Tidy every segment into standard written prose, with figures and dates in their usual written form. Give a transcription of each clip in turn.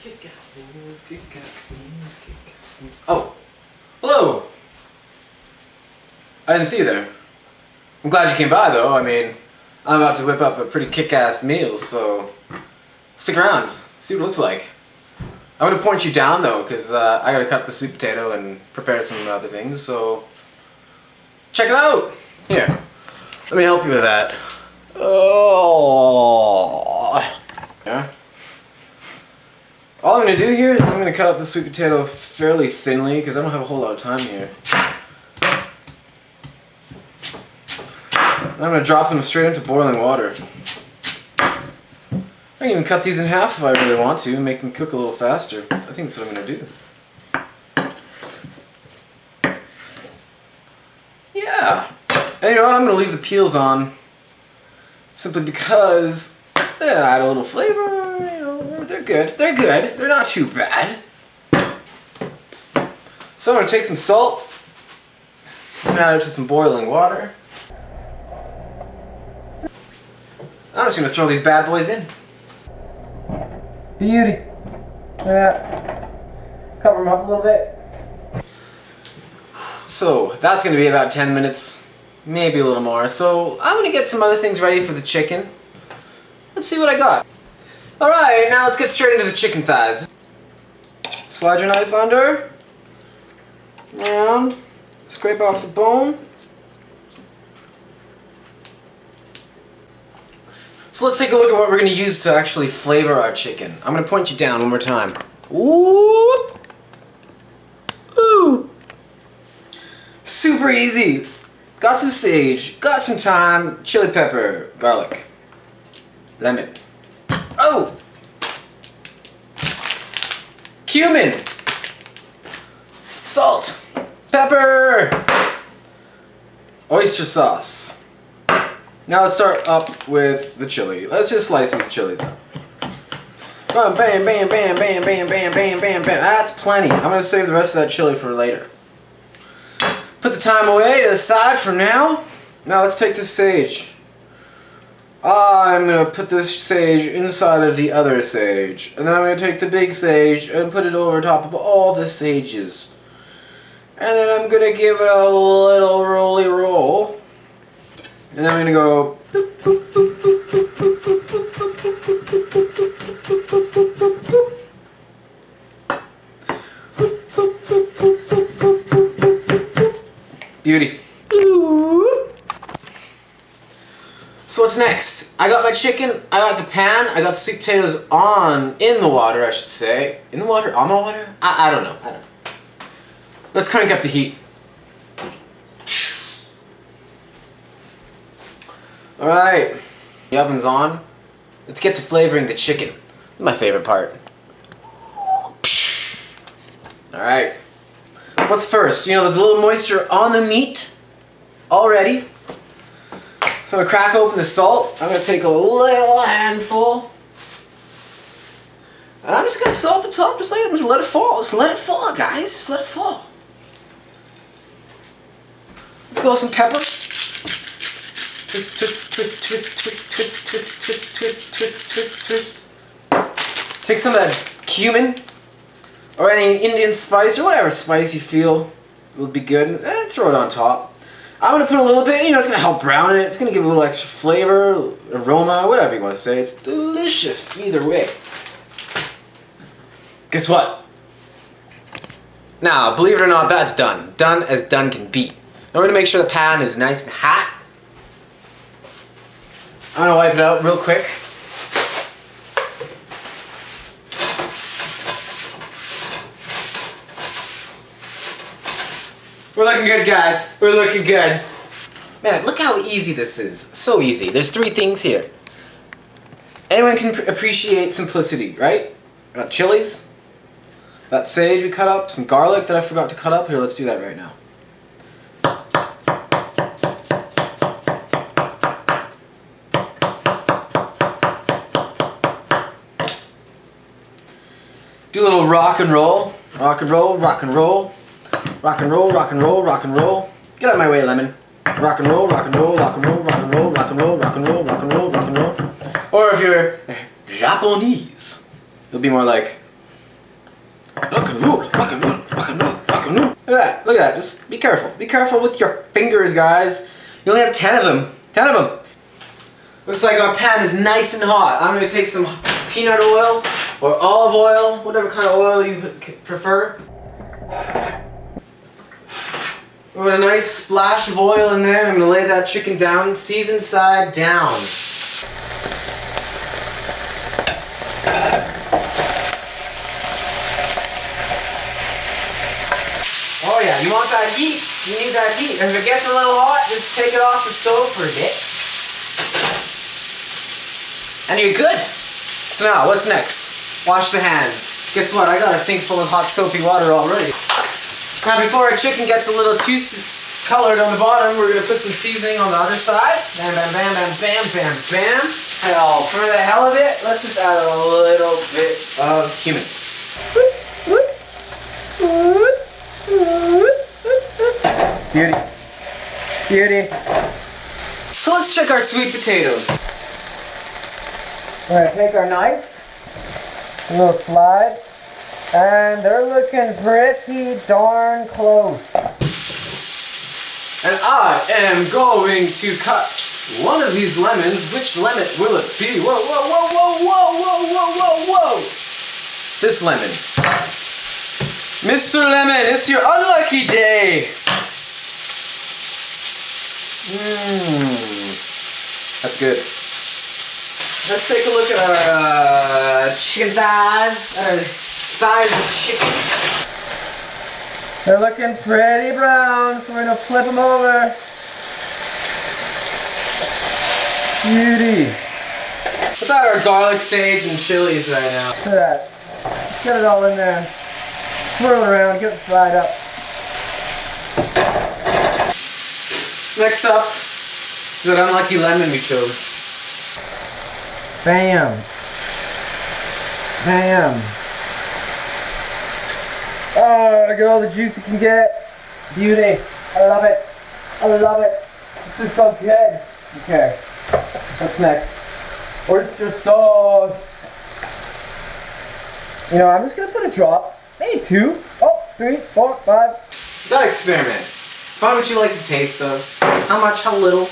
KickAss news, KickAss news, KickAss news. Oh, hello! I didn't see you there. I'm glad you came by though. I mean, I'm about to whip up a pretty kick-ass meal, so stick around, see what it looks like. I'm gonna point you down though, because I gotta cut the sweet potato and prepare some other things, so check it out! Here, let me help you with that. Oh, yeah. All I'm going to do here is I'm going to cut up the sweet potato fairly thinly because I don't have a whole lot of time here. I'm going to drop them straight into boiling water. I can even cut these in half if I really want to and make them cook a little faster. I think that's what I'm going to do. Yeah! And you know what? I'm going to leave the peels on simply because they add a little flavor. They're good. They're good. They're not too bad. So I'm going to take some salt and add it to some boiling water. I'm just going to throw these bad boys in. Beauty. Look at that. Cover them up a little bit. So that's going to be about 10 minutes, maybe a little more. So I'm going to get some other things ready for the chicken. Let's see what I got. Alright, now let's get straight into the chicken thighs. Slide your knife under. And scrape off the bone. So let's take a look at what we're going to use to actually flavor our chicken. I'm going to point you down one more time. Ooh! Ooh! Super easy. Got some sage, got some thyme, chili pepper, garlic, lemon. Oh! Cumin! Salt! Pepper! Oyster sauce. Now let's start up with the chili. Let's just slice these chilies up. Oh, bam, bam, bam, bam, bam, bam, bam, bam, bam. That's plenty. I'm going to save the rest of that chili for later. Put the thyme away to the side for now. Now let's take this sage. I'm going to put this sage inside of the other sage. And then I'm going to take the big sage and put it over top of all the sages. And then I'm going to give it a little roly roll. And then I'm going to go... Beauty. So what's next? I got my chicken, I got the pan, I got the sweet potatoes in the water, I should say. In the water? On the water? I don't know. Let's crank up the heat. Alright, the oven's on. Let's get to flavoring the chicken. My favorite part. Alright. What's first? You know, there's a little moisture on the meat already. So I'm going to crack open the salt. I'm going to take a little handful. And I'm just going to salt the top just like that. Just let it fall. Just let it fall, guys. Just let it fall. Let's go with some pepper. Twist, twist, twist, twist, twist, twist, twist, twist, twist, twist, twist, twist. Take some of that cumin or any Indian spice or whatever spice you feel would be good. And throw it on top. I'm going to put a little bit, you know, it's going to help brown it. It's going to give a little extra flavor, aroma, whatever you want to say. It's delicious either way. Guess what? Now, believe it or not, that's done. Done as done can be. Now we're going to make sure the pan is nice and hot. I'm going to wipe it out real quick. We're looking good, guys. We're looking good. Man, look how easy this is. So easy. There's 3 things here. Anyone can appreciate simplicity, right? Got chilies. That sage we cut up. Some garlic that I forgot to cut up. Here, let's do that right now. Do a little rock and roll. Rock and roll, rock and roll. Rock and roll, rock and roll, rock and roll. Get out of my way, lemon. Rock and roll, rock and roll, rock and roll, rock and roll, rock and roll, rock and roll, rock and roll, rock and roll. Or if you're Japanese, it'll be more like Rock and roll, rock and roll, rock and roll, rock and roll. Look at that, look at that. Just be careful. Be careful with your fingers, guys. You only have 10 of them. 10 of them. Looks like our pan is nice and hot. I'm gonna take some peanut oil or olive oil, whatever kind of oil you prefer. Put a nice splash of oil in there. I'm gonna lay that chicken down, seasoned side down. Oh yeah, you want that heat. You need that heat. If it gets a little hot, just take it off the stove for a bit. And you're good. So now, what's next? Wash the hands. Guess what? I got a sink full of hot soapy water already. Now before our chicken gets a little too colored on the bottom, we're going to put some seasoning on the other side. Bam, bam, bam, bam, bam, bam, bam. Hell, for the hell of it, let's just add a little bit of cumin. Beauty. Beauty. So let's check our sweet potatoes. We're going to take our knife, a little slide, and they're looking pretty darn close. And I am going to cut one of these lemons. Which lemon will it be? Whoa, whoa, whoa, whoa, whoa, whoa, whoa, whoa, whoa! This lemon. Mr. Lemon, it's your unlucky day! That's good. Let's take a look at our chicken thighs. Our thighs of chicken. They're looking pretty brown, so we're gonna flip them over. Beauty. Let's add our garlic, sage, and chilies right now. Look at that. Let's get it all in there. Swirl it around, get it fried up. Next up is that unlucky lemon we chose. Bam. Bam. Oh, get all the juice you can get. Beauty. I love it. I love it. This is so good. Okay. What's next? Oyster sauce. You know, I'm just gonna put a drop. Maybe 2. Oh, 3, 4, 5. You gotta experiment. Find what you like the taste of. How much, how little.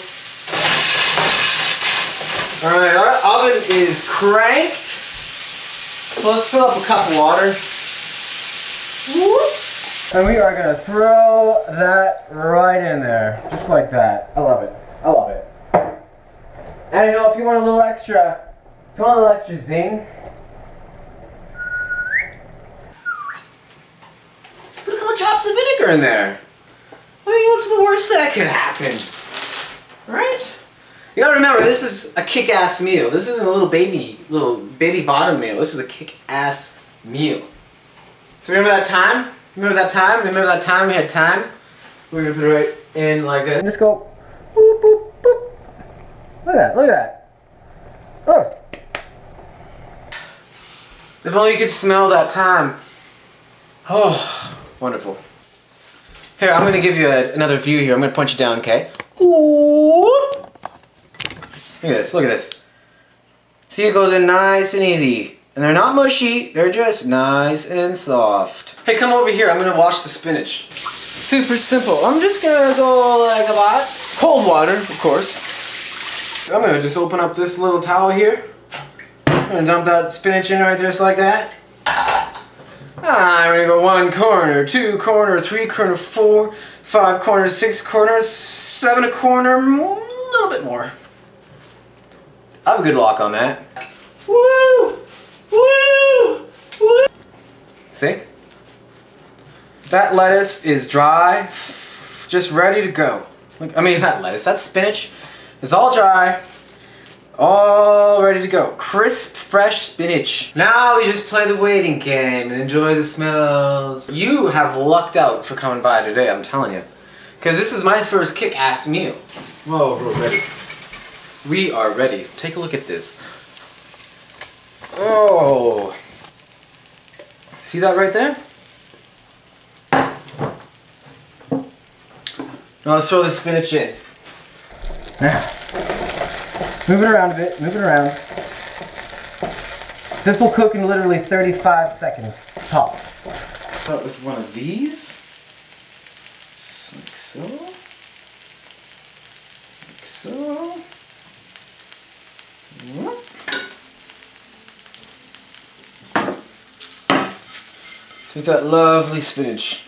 Alright, our oven is cranked. So let's fill up a cup of water. Whoop. And we are going to throw that right in there. Just like that. I love it. I love it. And you know, if you want a little extra zing, put a couple drops of vinegar in there. I mean, what's the worst that could happen? Right? You gotta remember, this is a kick-ass meal. This isn't a little baby bottom meal. This is a kick-ass meal. So remember that time? Remember that time? Remember that time we had time? We're gonna put it right in like this. And just go boop, boop, boop. Look at that, look at that. Oh. If only you could smell that time. Oh, wonderful. Here, I'm gonna give you another view here. I'm gonna punch it down, okay? Whoop. Look at this, look at this. See, it goes in nice and easy. And they're not mushy, they're just nice and soft. Hey, come over here, I'm gonna wash the spinach. Super simple. I'm just gonna go like about cold water, of course. I'm gonna just open up this little towel here. I'm gonna dump that spinach in right there just like that. I'm gonna go 1 corner, 2 corner, 3 corner, 4, 5 corners, 6 corners, 7 a corner, a little bit more. I have a good lock on that. Woo! Woo! Woo! See? That lettuce is dry, just ready to go. I mean, not lettuce, that spinach is all dry, all ready to go. Crisp, fresh spinach. Now we just play the waiting game and enjoy the smells. You have lucked out for coming by today, I'm telling you. Because this is my first kick-ass meal. Whoa, we're ready. We are ready. Take a look at this. Oh. See that right there? Now let's throw the spinach in. Now, move it around a bit, move it around. This will cook in literally 35 seconds tops. Start with one of these. Just like so. Like so. With that lovely spinach.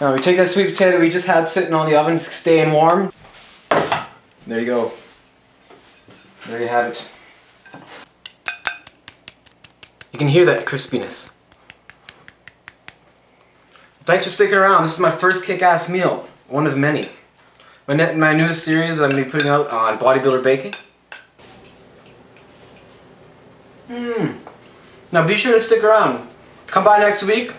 Now we take that sweet potato we just had sitting on the oven, staying warm. There you go. There you have it. You can hear that crispiness. Thanks for sticking around. This is my first kick-ass meal. One of many. My newest series I'm going to be putting out on bodybuilder baking. Now be sure to stick around. Come by next week.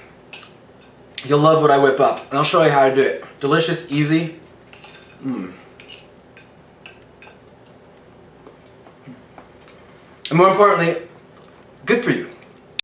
You'll love what I whip up. And I'll show you how to do it. Delicious, easy. And more importantly, good for you.